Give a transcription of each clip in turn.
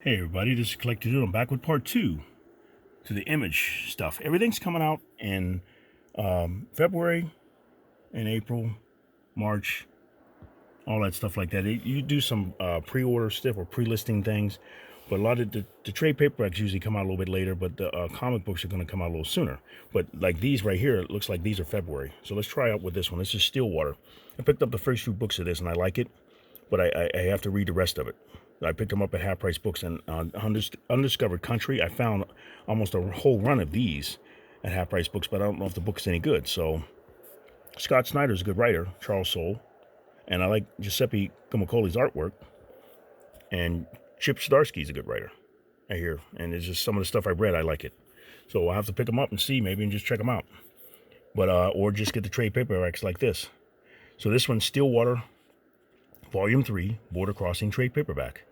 Hey everybody, this is Collector Dude. I'm back with part 2 to the image stuff. Everything's coming out in February and April, March, all that stuff like that. You do some pre-order stuff or pre-listing things, but a lot of the trade paperbacks usually come out a little bit later, but the comic books are going to come out a little sooner. But like these right here, it looks like these are February. So let's try out with this one. This is Stillwater. I picked up the first few books of this and I like it, but I have to read the rest of it. I picked them up at Half Price Books, and Undiscovered Country, I found almost a whole run of these at Half Price Books, but I don't know if the book is any good. So Scott Snyder's a good writer, Charles Soule, and I like Giuseppe Gumacoli's artwork, and Chip Zdarsky's a good writer, I hear, and it's just some of the stuff I read, I like it. So I'll have to pick them up and see, maybe, and just check them out. But or just get the trade paperbacks like this. So this one's Stillwater, Volume 3, Border Crossing Trade Paperback.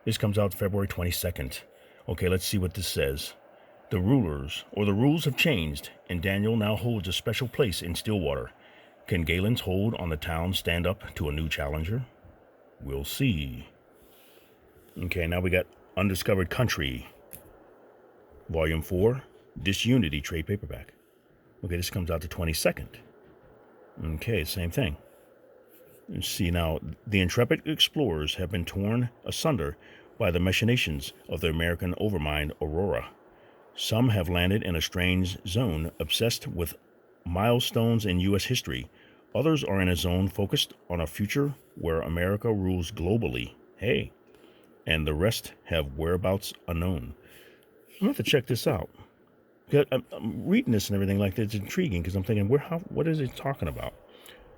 This comes out February 22nd. Okay, let's see what this says. The rules have changed, and Daniel now holds a special place in Stillwater. Can Galen's hold on the town stand up to a new challenger? We'll see. Okay, now we got Undiscovered Country, Volume 4, Disunity Trade Paperback. Okay, this comes out the 22nd. Okay, same thing. Let's see now. The intrepid explorers have been torn asunder by the machinations of the American overmind Aurora. Some have landed in a strange zone obsessed with milestones in U.S. history. Others are in a zone focused on a future where America rules globally. Hey, and the rest have whereabouts unknown. I'm going to have to check this out. I'm reading this and everything like that. It's intriguing because I'm thinking, what is it talking about?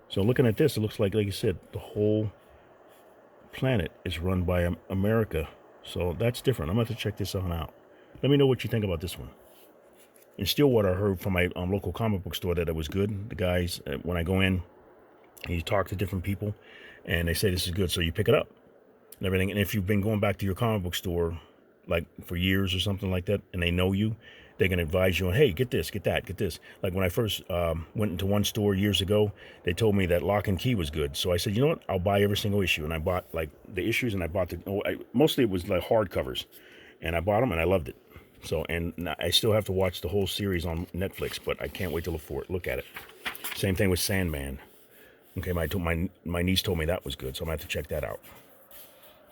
So looking at this, it looks like I said, the whole planet is run by America. So that's different. I'm going to have to check this one out. Let me know what you think about this one. In Stillwater, I heard from my local comic book store that it was good. The guys, when I go in, you talk to different people, and they say this is good, so you pick it up and everything. And if you've been going back to your comic book store like for years or something like that, and they know you, they can advise you on, hey, get this, get that, get this. Like when I first went into one store years ago, they told me that Lock and Key was good. So I said, you know what, I'll buy every single issue. And I bought like the issues, and I bought mostly it was like hardcovers. And I bought them and I loved it. So, and I still have to watch the whole series on Netflix, but I can't wait to look at it. Same thing with Sandman. Okay, my niece told me that was good, so I'm going to have to check that out.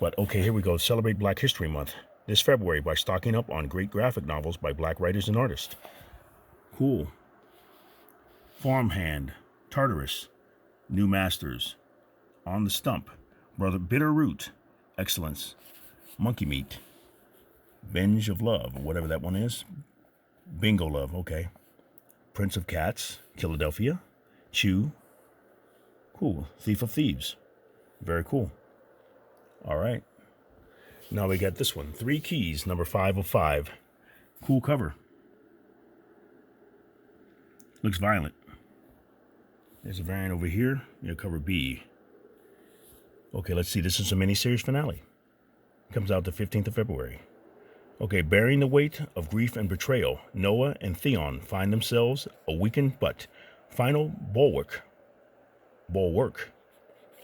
But okay, here we go. Celebrate Black History Month this February by stocking up on great graphic novels by black writers and artists. Cool. Farmhand, Tartarus, New Masters, On the Stump, Brother Bitter Root, Excellence, Monkey Meat, Binge of Love, or whatever that one is. Bingo Love, okay. Prince of Cats, Philadelphia, Chew, cool. Thief of Thieves, very cool. All right. Now we got this one, Three Keys, number 5 of 5. Cool cover. Looks violent. There's a variant over here. Cover B. Okay, let's see. This is a miniseries finale. Comes out the 15th of February. Okay, bearing the weight of grief and betrayal, Noah and Theon find themselves a weakened but final bulwark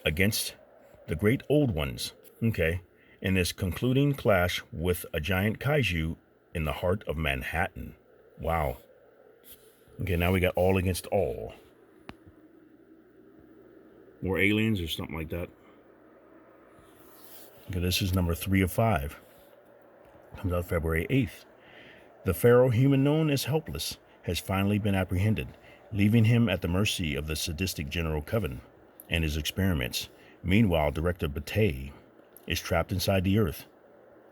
against the great old ones. Okay, in this concluding clash with a giant kaiju in the heart of Manhattan. Wow. Okay, now we got All Against All. More aliens or something like that. Okay, this is number 3 of 5. Comes out February 8th. The pharaoh human known as Helpless has finally been apprehended, leaving him at the mercy of the sadistic General Coven and his experiments. Meanwhile, Director Bate is trapped inside the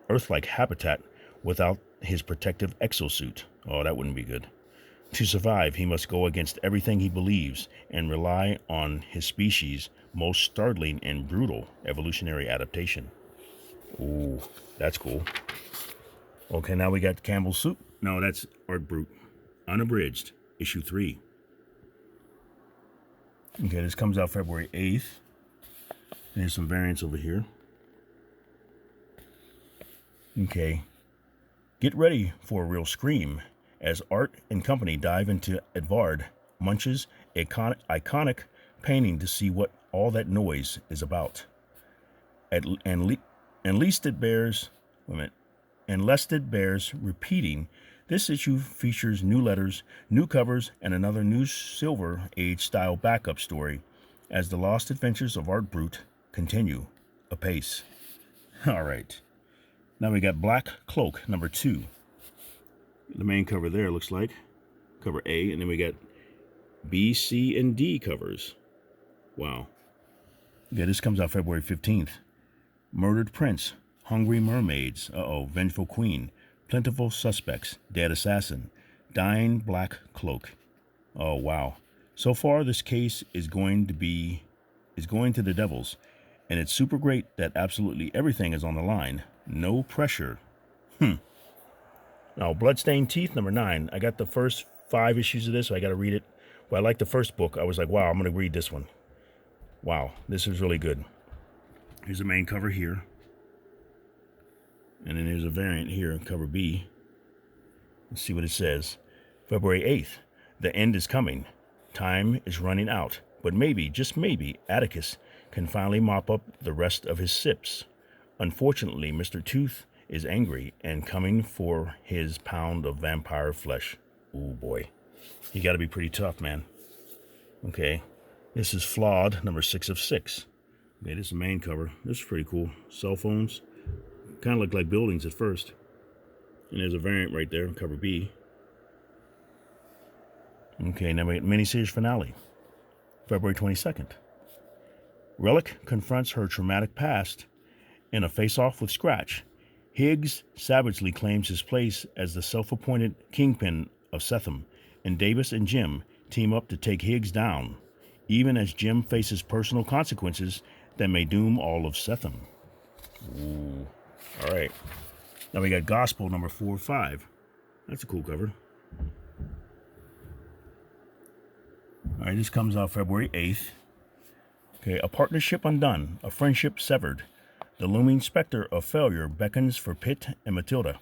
Earth-like habitat without his protective exosuit. Oh, that wouldn't be good. To survive, he must go against everything he believes and rely on his species' most startling and brutal evolutionary adaptation. Ooh, that's cool. Okay, now we got Campbell's Soup. No, that's Art Brut. Unabridged, issue 3. Okay, this comes out February 8th. There's some variants over here. Okay. Get ready for a real scream as Art and company dive into Edvard Munch's iconic painting to see what all that noise is about. At least it bears wait a minute, Enlisted Bears Repeating. This issue features new letters, new covers, and another new Silver Age style backup story as the lost adventures of Art Brute continue apace. All right. Now we got Black Cloak number 2. The main cover there looks like cover A, and then we got B, C, and D covers. Wow. Yeah, this comes out February 15th. Murdered Prince, Hungry Mermaids, Vengeful Queen, Plentiful Suspects, Dead Assassin, Dying Black Cloak. Oh, wow. So far, this case is going to the Devils, and it's super great that absolutely everything is on the line. No pressure. Now, Bloodstained Teeth, number 9. I got the first 5 issues of this, so I got to read it. But I liked the first book. I was like, wow, I'm going to read this one. Wow, this is really good. Here's the main cover here. And then there's a variant here, cover B. Let's see what it says. February 8th. The end is coming. Time is running out. But maybe, just maybe, Atticus can finally mop up the rest of his sips. Unfortunately, Mr. Tooth is angry and coming for his pound of vampire flesh. Ooh, boy. You got to be pretty tough, man. Okay. This is Flawed, number 6 of 6. Okay, this is the main cover. This is pretty cool. Cell phones. Kind of look like buildings at first. And there's a variant right there, cover B. Okay, now we get miniseries finale. February 22nd. Relic confronts her traumatic past in a face-off with Scratch. Higgs savagely claims his place as the self-appointed kingpin of Setham, and Davis and Jim team up to take Higgs down, even as Jim faces personal consequences that may doom all of Setham. Ooh. All right. Now we got Gospel number 4 or 5. That's a cool cover. All right, this comes out February 8th. Okay, a partnership undone, a friendship severed. The looming specter of failure beckons for Pitt and Matilda.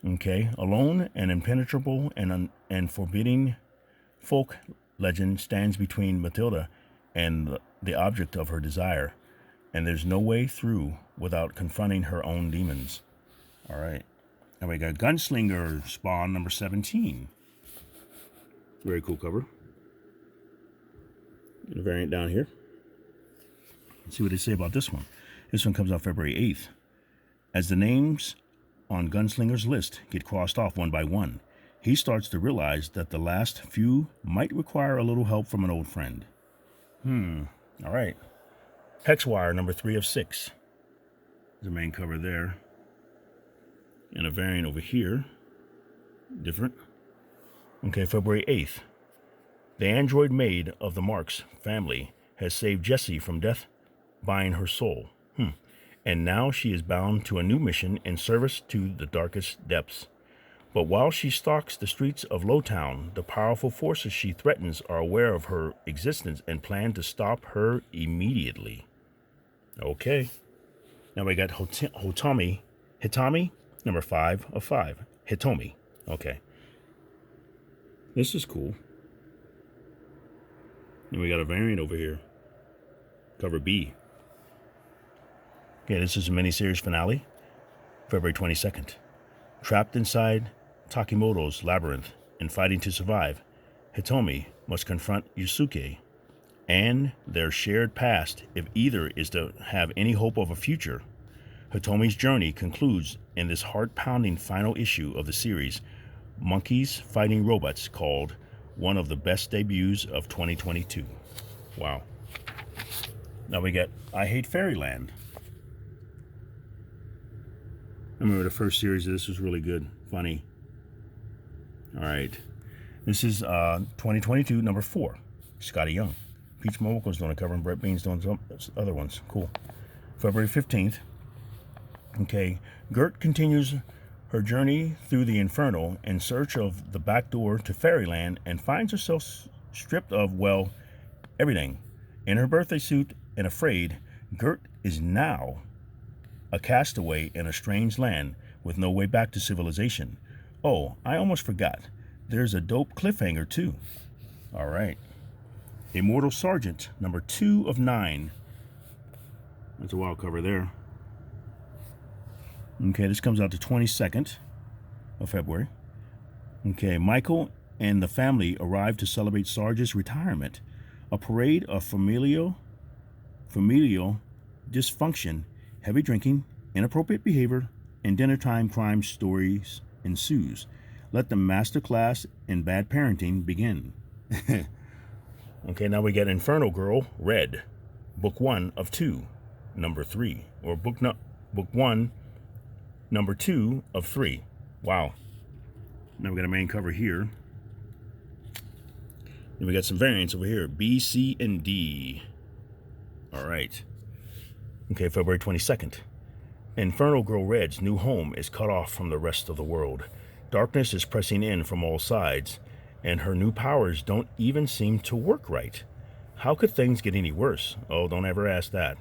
Okay, alone and impenetrable and forbidding folk legend stands between Matilda and the object of her desire, and there's no way through without confronting her own demons. All right, now we got Gunslinger Spawn number 17. Very cool cover. And a variant down here. Let's see what they say about this one. This one comes out February 8th. As the names on Gunslinger's list get crossed off one by one, he starts to realize that the last few might require a little help from an old friend. All right. Hexwire number 3 of 6. There's the main cover there. And a variant over here. Different. Okay, February 8th. The android maid of the Marks family has saved Jessie from death, buying her soul. And now she is bound to a new mission in service to the darkest depths. But while she stalks the streets of Lowtown, the powerful forces she threatens are aware of her existence and plan to stop her immediately. Okay. Now we got Hitami, number 5 of 5. Hitomi. Okay. This is cool. And we got a variant over here. Cover B. Okay, this is a miniseries finale. February 22nd. Trapped inside Takimoto's labyrinth and fighting to survive, Hitomi must confront Yusuke and their shared past if either is to have any hope of a future. Hitomi's journey concludes in this heart-pounding final issue of the series, Monkeys Fighting Robots, called one of the best debuts of 2022. Wow. Now we got I Hate Fairyland. I remember the first series of this was really good, funny. All right. This is 2022, number 4. Scotty Young. Peach Momoko's doing a cover and Brett Bean's doing some other ones. Cool. February 15th. Okay. Gert continues her journey through the Inferno in search of the back door to Fairyland and finds herself stripped of, well, everything. In her birthday suit and afraid, Gert is now a castaway in a strange land with no way back to civilization. Oh, I almost forgot. There's a dope cliffhanger, too. All right. Immortal Sergeant, number 2 of 9. That's a wild cover there. Okay, this comes out the 22nd of February. Okay, Michael and the family arrive to celebrate Sarge's retirement. A parade of familial dysfunction, heavy drinking, inappropriate behavior, and dinnertime crime stories ensues. Let the masterclass in bad parenting begin. Okay, now we get Inferno Girl Red, book 1 of 2, number 3, or book 1, number 2 of 3. Wow. Now we got a main cover here. Then we got some variants over here, B, C, and D. All right. Okay, February 22nd. Inferno Girl Red's new home is cut off from the rest of the world. Darkness is pressing in from all sides, and her new powers don't even seem to work right. How could things get any worse? Oh, don't ever ask that.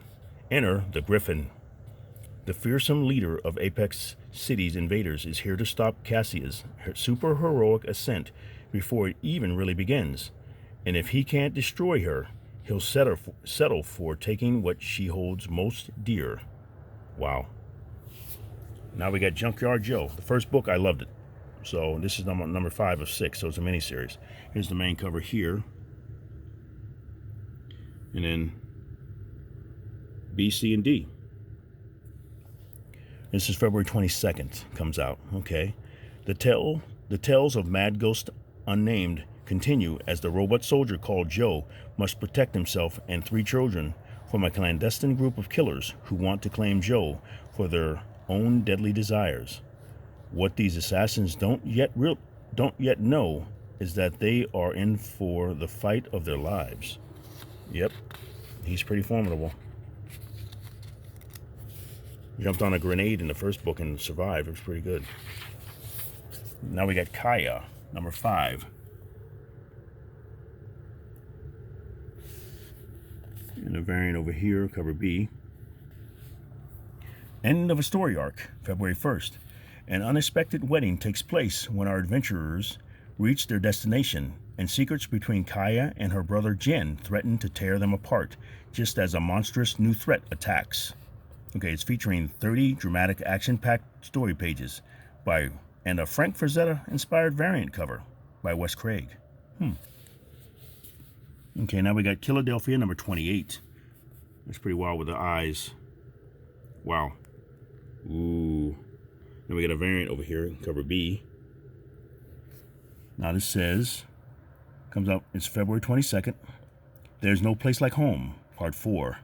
Enter the Griffin. The fearsome leader of Apex City's invaders is here to stop Cassia's super-heroic ascent before it even really begins. And if he can't destroy her, he'll settle for taking what she holds most dear. Wow. Now we got Junkyard Joe. The first book, I loved it. So this is number 5 of 6, so it's a miniseries. Here's the main cover here. And then B, C, and D. This is February 22nd, comes out, okay. The tales of Mad Ghost Unnamed continue as the robot soldier called Joe must protect himself and 3 children from a clandestine group of killers who want to claim Joe for their own deadly desires. What these assassins don't yet know is that they are in for the fight of their lives. Yep, he's pretty formidable. Jumped on a grenade in the first book and survived. It was pretty good. Now we got Kaya, number 5. And a variant over here, cover B. End of a story arc, February 1st. An unexpected wedding takes place when our adventurers reach their destination, and secrets between Kaya and her brother Jen threaten to tear them apart, just as a monstrous new threat attacks. Okay, it's featuring 30 dramatic action-packed story pages and a Frank Frazetta-inspired variant cover by Wes Craig. Okay, now we got Philadelphia, number 28. That's pretty wild with the eyes. Wow. Ooh. Then we got a variant over here, cover B. Now this says, comes out, it's February 22nd. There's No Place Like Home, part 4.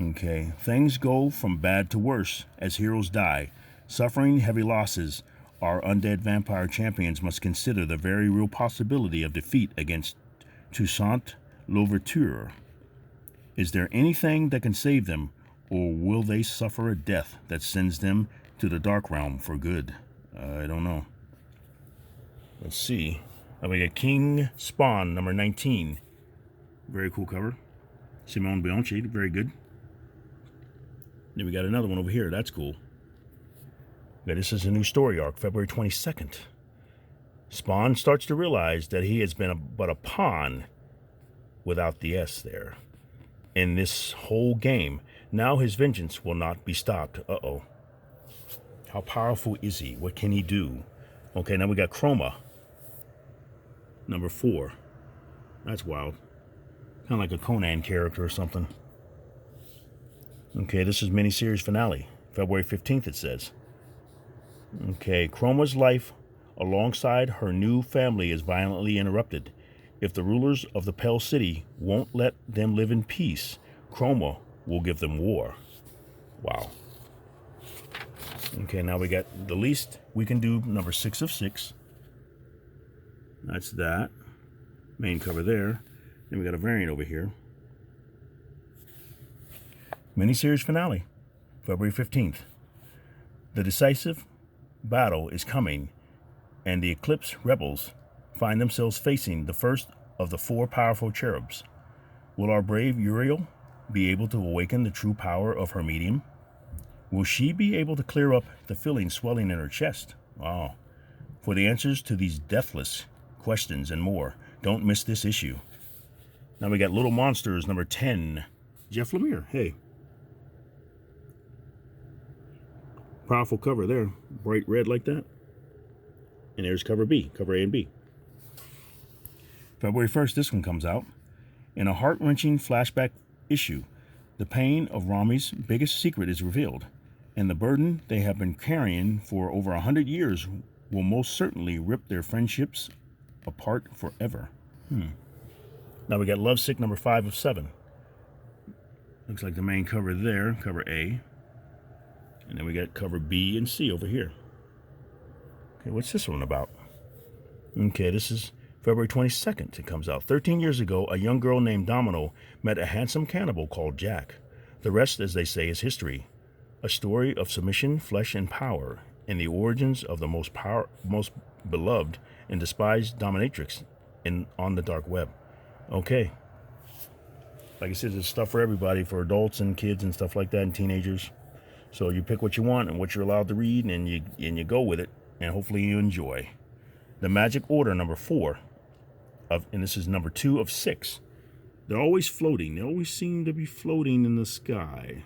Okay, things go from bad to worse as heroes die. Suffering heavy losses, our undead vampire champions must consider the very real possibility of defeat against Toussaint Louverture. Is there anything that can save them, or will they suffer a death that sends them to the Dark Realm for good? I don't know. Let's see. Now we got King Spawn, number 19. Very cool cover. Simone Bianchi, very good. Then we got another one over here. That's cool. Yeah, this is a new story arc, February 22nd. Spawn starts to realize that he has been but a pawn, without the S there, in this whole game. Now his vengeance will not be stopped. Uh-oh. How powerful is he? What can he do? Okay, now we got Chroma, number 4. That's wild. Kind of like a Conan character or something. Okay, this is miniseries finale. February 15th, it says. Okay, Chroma's life alongside her new family is violently interrupted. If the rulers of the Pale City won't let them live in peace, Chroma will give them war. Wow. Okay, now we got The Least We Can Do, number 6 of 6. That's that. Main cover there. Then we got a variant over here. Miniseries finale, February 15th. The decisive battle is coming, and the Eclipse rebels find themselves facing the first of the 4 powerful cherubs. Will our brave Uriel be able to awaken the true power of her medium? Will she be able to clear up the feeling swelling in her chest? Wow. For the answers to these deathless questions and more, don't miss this issue. Now we got Little Monsters, number 10. Jeff Lemire, hey. Powerful cover there. Bright red like that. And there's cover B, cover A and B. February 1st, this one comes out. In a heart-wrenching flashback issue, the pain of Rami's biggest secret is revealed, and the burden they have been carrying for over 100 years will most certainly rip their friendships apart forever. Now we got Lovesick number 5 of 7. Looks like the main cover there, cover A. And then we got cover B and C over here. Okay, what's this one about? Okay, this is February 22nd. It comes out. 13 years ago, a young girl named Domino met a handsome cannibal called Jack. The rest, as they say, is history. A story of submission, flesh, and power, and the origins of the most beloved and despised dominatrix on the dark web. Okay. Like I said, there's stuff for everybody, for adults and kids and stuff like that, and teenagers. So you pick what you want and what you're allowed to read, and you go with it, and hopefully you enjoy. The Magic Order number 4, and this is number 2 of 6. They're always floating. They always seem to be floating in the sky,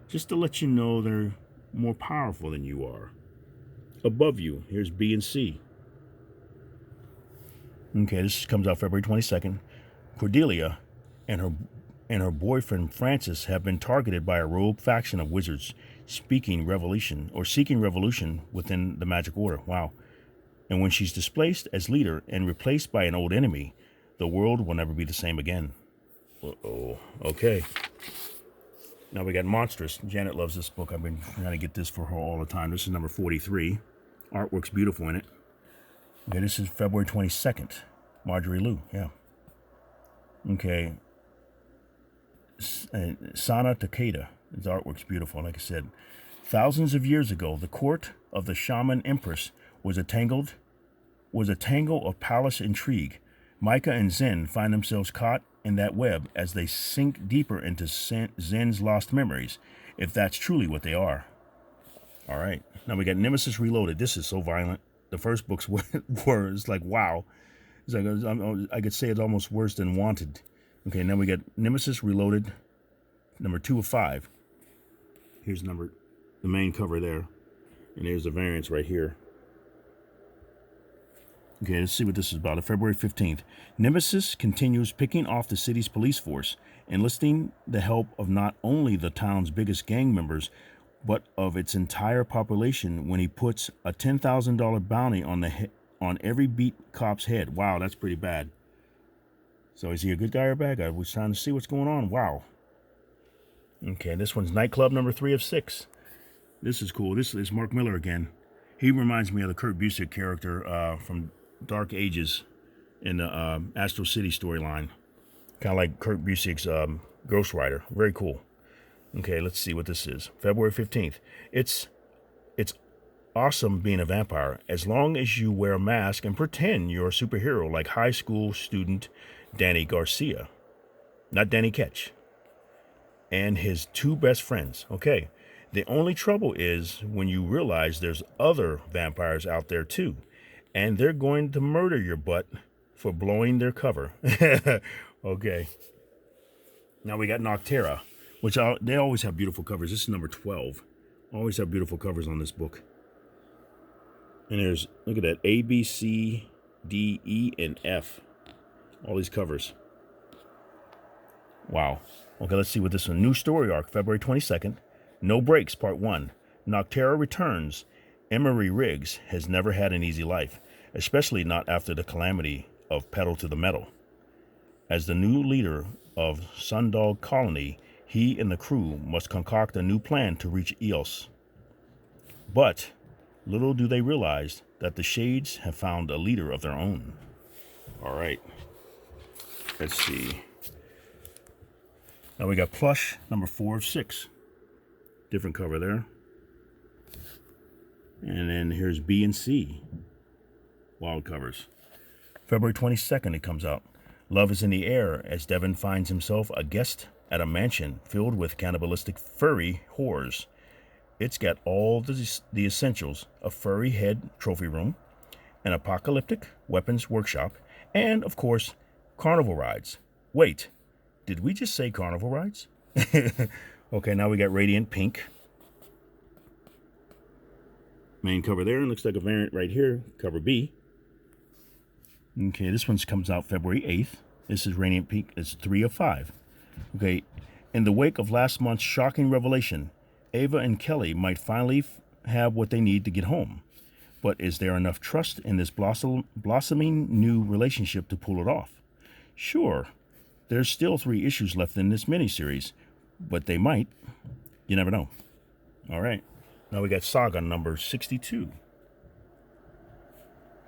just to let you know they're more powerful than you are. Above you, here's B and C. Okay, this comes out February 22nd. Cordelia and her boyfriend Francis have been targeted by a rogue faction of wizards seeking revolution within the Magic Order. Wow. And when she's displaced as leader and replaced by an old enemy, the world will never be the same again. Uh-oh. Okay. Now we got Monstrous. Janet loves this book. I've been trying to get this for her all the time. This is number 43. Artwork's beautiful in it. Okay, this is February 22nd. Marjorie Liu, yeah. Okay. Sana Takeda. His artwork's beautiful, like I said. Thousands of years ago, the court of the shaman empress was a tangle of palace intrigue. Micah and Zen find themselves caught in that web as they sink deeper into Zen's lost memories, if that's truly what they are. All right. Now we got Nemesis Reloaded. This is so violent. The first books were it's like, wow. It's like, I could say it's almost worse than Wanted. Okay, now we got Nemesis Reloaded, number 2 of 5. Here's the main cover there. And there's the variants right here. Okay, let's see what this is about. February 15th. Nemesis continues picking off the city's police force, enlisting the help of not only the town's biggest gang members, but of its entire population when he puts a $10,000 bounty on every beat cop's head. Wow, that's pretty bad. So is he a good guy or a bad guy? We're trying to see what's going on. Wow. Okay, this one's Nightclub number 3 of 6. This is cool. This is Mark Miller again. He reminds me of the Kurt Busiek character from Dark Ages in the Astro City storyline. Kind of like Kurt Busiek's Ghost Rider. Very cool. Okay, let's see what this is. February 15th. It's awesome being a vampire, as long as you wear a mask and pretend you're a superhero like high school student Danny Garcia. Not Danny Ketch. And his 2 best friends. Okay. The only trouble is when you realize there's other vampires out there too, and they're going to murder your butt for blowing their cover. Okay. Now we got Noctera, which they always have beautiful covers. This is number 12. Always have beautiful covers on this book. And there's, look at that, A, B, C, D, E, and F. All these covers. Wow. Okay, let's see what this one. New story arc, February 22nd. No Breaks, Part 1. Noctera returns. Emery Riggs has never had an easy life, especially not after the calamity of Pedal to the Metal. As the new leader of Sundog Colony, he and the crew must concoct a new plan to reach Eos. But little do they realize that the Shades have found a leader of their own. All right. Let's see. Now we got Plush, number 4 of 6. Different cover there. And then here's B and C. Wild covers. February 22nd it comes out. Love is in the air as Devin finds himself a guest at a mansion filled with cannibalistic furry whores. It's got all the essentials: a furry head trophy room, an apocalyptic weapons workshop, and, of course, carnival rides. Wait, did we just say carnival rides? Okay, now we got Radiant Pink. Main cover there, and looks like a variant right here, cover B. Okay, this one comes out February 8th. This is Radiant Pink. It's 3 of 5. Okay, in the wake of last month's shocking revelation, Ava and Kelly might finally have what they need to get home. But is there enough trust in this blossoming new relationship to pull it off? Sure, there's still 3 issues left in this miniseries, but they might. You never know. All right, now we got Saga number 62.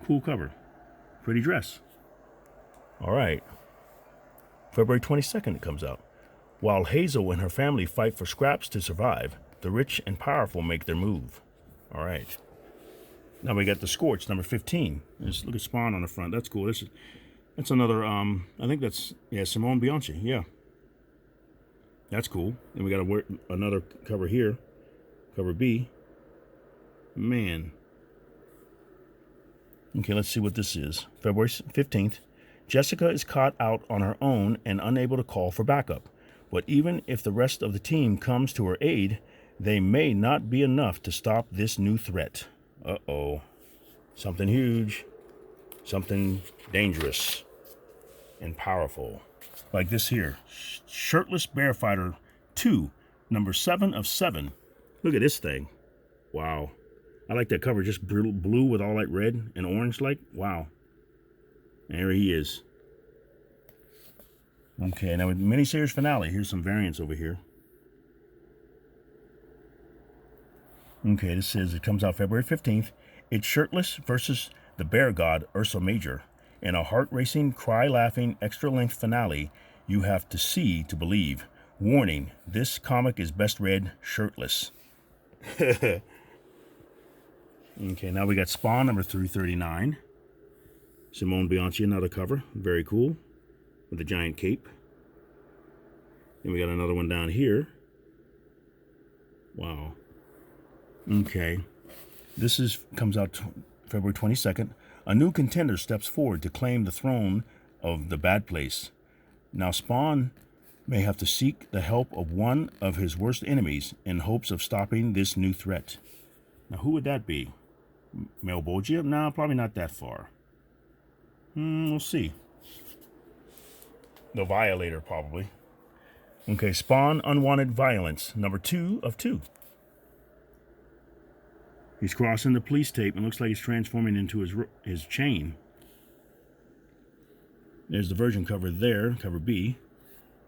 Cool cover. Pretty dress. All right. February 22nd it comes out. While Hazel and her family fight for scraps to survive, the rich and powerful make their move. All right. Now we got The Scorch, number 15. Just look at Spawn on the front. That's cool. That's another, I think that's, yeah, Simone Bianchi. Yeah. That's cool. And we got another cover here. Cover B. Man. Okay, let's see what this is. February 15th. Jessica is caught out on her own and unable to call for backup. But even if the rest of the team comes to her aid, they may not be enough to stop this new threat. Uh-oh. Something huge. Something dangerous and powerful. Like this here. Shirtless Bear Fighter 2, number 7 of 7. Look at this thing. Wow. I like that cover, just blue with all that red and orange like. Wow. There he is. Okay, now with the miniseries finale, here's some variants over here. Okay, this says it comes out February 15th. It's Shirtless versus the Bear God, Ursa Major. In a heart-racing, cry-laughing, extra-length finale, you have to see to believe. Warning, this comic is best read shirtless. Okay, now we got Spawn number 339. Simone Bianchi, another cover. Very cool. With a giant cape. And we got another one down here. Wow. Okay. This comes out February 22nd. A new contender steps forward to claim the throne of the bad place. Now Spawn may have to seek the help of one of his worst enemies in hopes of stopping this new threat. Now who would that be? Malbolgia? No, probably not that far. We'll see. The Violator, probably. Okay, Spawn Unwanted Violence, number 2 of 2. He's crossing the police tape and looks like he's transforming into his chain. There's the Virgin cover there, cover B.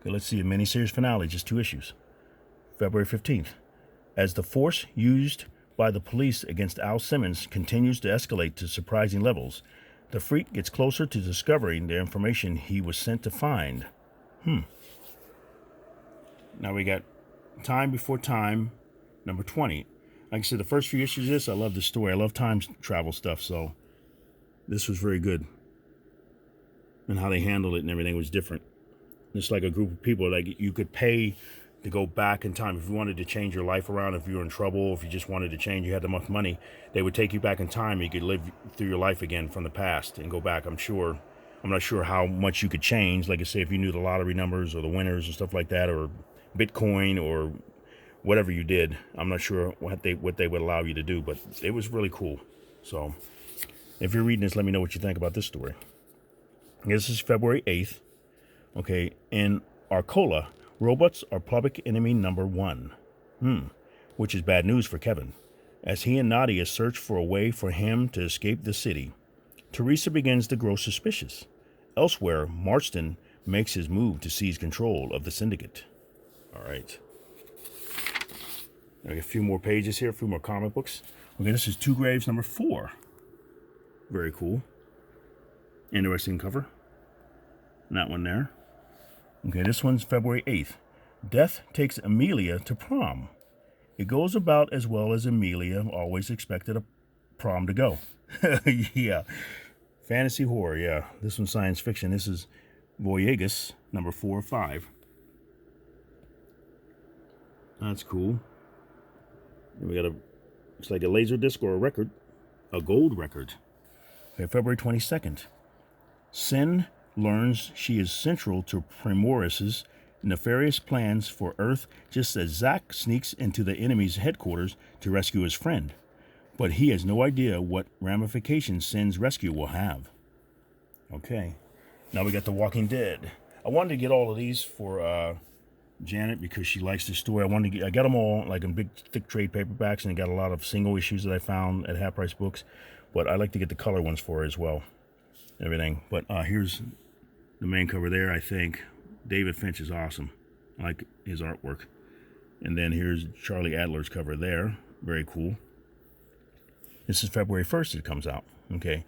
Okay, let's see a miniseries finale, just 2 issues. February 15th. As the force used by the police against Al Simmons continues to escalate to surprising levels, the freak gets closer to discovering the information he was sent to find. Now we got Time Before Time, number 20. Like I said, the first few issues of this, I love the story. I love time travel stuff, so this was very good. And how they handled it and everything was different. It's like a group of people, like you could pay to go back in time. If you wanted to change your life around, if you were in trouble, if you just wanted to change, you had enough money, they would take you back in time. You could live through your life again from the past and go back. I'm not sure how much you could change. Like I say, if you knew the lottery numbers or the winners and stuff like that, or Bitcoin or whatever you did, I'm not sure what they would allow you to do, but it was really cool. So if you're reading this, let me know what you think about this story. This is February 8th. Okay, in Arcola, robots are public enemy number 1. Which is bad news for Kevin, as he and Nadia search for a way for him to escape the city. Teresa begins to grow suspicious. Elsewhere, Marston makes his move to seize control of the syndicate. All right. A few more pages here, a few more comic books. Okay, this is Two Graves number 4. Very cool. Interesting cover. And that one there. Okay, this one's February 8th. Death takes Amelia to prom. It goes about as well as Amelia always expected a prom to go. Yeah. Fantasy horror, yeah. This one's science fiction. This is Voyagus, number 4 or 5. That's cool. And we got looks like a laser disc or a record. A gold record. Okay, February 22nd. Sin learns she is central to Primoris's nefarious plans for Earth just as Zack sneaks into the enemy's headquarters to rescue his friend. But he has no idea what ramifications Sin's rescue will have. Okay. Now we got The Walking Dead. I wanted to get all of these for Janet because she likes the story. I got them all like in big, thick trade paperbacks, and I got a lot of single issues that I found at Half Price Books. But I like to get the color ones for her as well. Everything. But here's the main cover there, I think. David Finch is awesome. I like his artwork. And then here's Charlie Adler's cover there. Very cool. This is February 1st it comes out. Okay.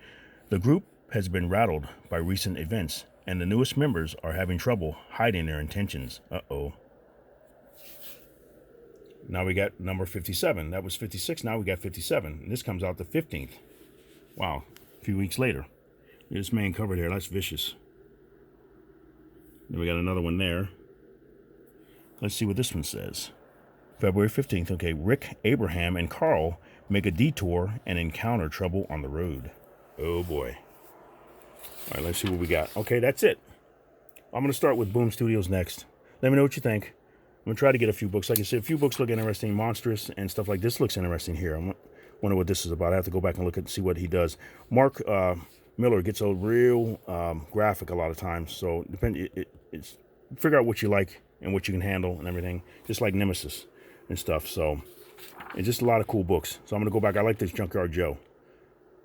The group has been rattled by recent events, and the newest members are having trouble hiding their intentions. Uh-oh. Now we got number 57. That was 56. Now we got 57. And this comes out the 15th. Wow. A few weeks later. This main cover there. That's vicious. Then we got another one there. Let's see what this one says. February 15th. Okay. Rick, Abraham, and Carl make a detour and encounter trouble on the road. Oh, boy. All right, let's see what we got. Okay, that's it. I'm going to start with Boom Studios next. Let me know what you think. I'm going to try to get a few books. Like I said, a few books look interesting. Monstrous and stuff like this looks interesting here. I wonder what this is about. I have to go back and look at see what he does. Mark Miller gets a real graphic a lot of times. So it's figure out what you like and what you can handle and everything. Just like Nemesis and stuff. So it's just a lot of cool books. So I'm going to go back. I like this Junkyard Joe.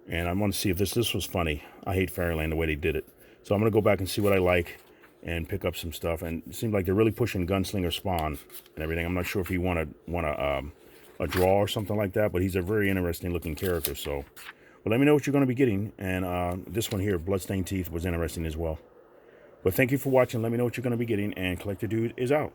And I want to see if this was funny. I hate Fairyland the way they did it. So I'm going to go back and see what I like and pick up some stuff. And it seems like they're really pushing Gunslinger Spawn and everything. I'm not sure if he want a draw or something like that, but he's a very interesting looking character. So, but let me know what you're going to be getting. And this one here, Bloodstained Teeth, was interesting as well. But thank you for watching. Let me know what you're going to be getting. And Collector Dude is out.